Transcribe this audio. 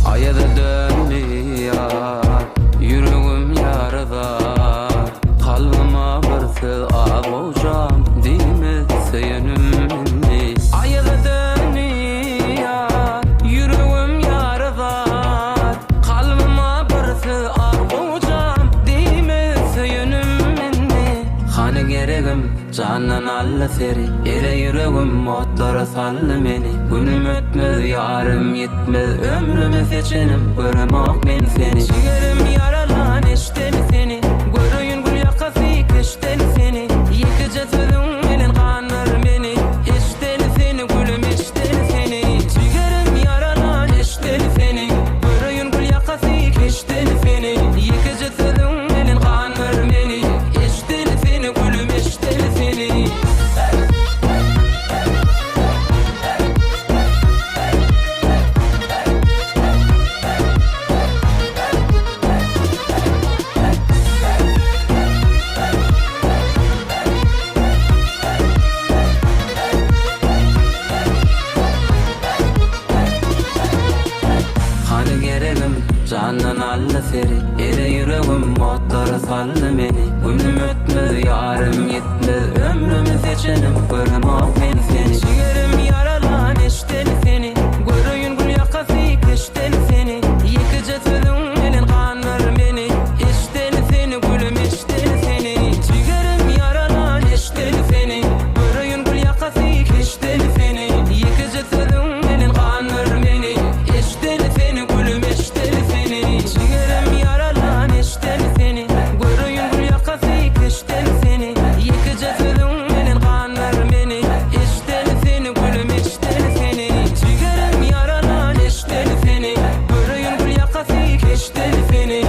Ayada dönmüyor yüreğim yarada, kalbıma bir söz ağlayacağım deymi seyenimni. Ayada dönmüyor yüreğim yarada, kalbıma bir söz ağlayacağım deymi seyenimni. Hani geregim canan alla seri, ere yüreğim motlara sallı meni. Günüm ötmez, yarım yetmez, ömrümü seçenim, göremok men seni. Ciğerim yaralan eşten seni, görüyün gül yakası keşten seni. Yekece sözün menen kanır beni, eşten seni gülüm eşten seni. Ciğerim yaralan eşten seni, görüyün gül yakası keşten seni. Yekece sözün menen kanır beni, eşten seni gülüm eşten seni. Hani geregim canan alla seri, ere yüreğim motlara sallı meni. Günüm ötmez, yarım yetmez, ömrümü seçenim, göremok men seni. Ciğerim yaralan eşten seni, görüyün gül yakası keşten seni. Yekece sözün menen kanır beni, eşten seni gülüm eşten seni. Ciğerim yaralan eşten seni, görüyün gül yakası keşten seni. Yekece sözün menen kanır beni, eşten seni gülüm eşten seni. Ciğerim yaralan eşten seni, görüyün gül yakası keşten seni. Yekece sözün menen kanır beni, eşten seni gülüm eşten seni. Ciğerim yaralan eşten seni, görüyün gül yakası keşten seni.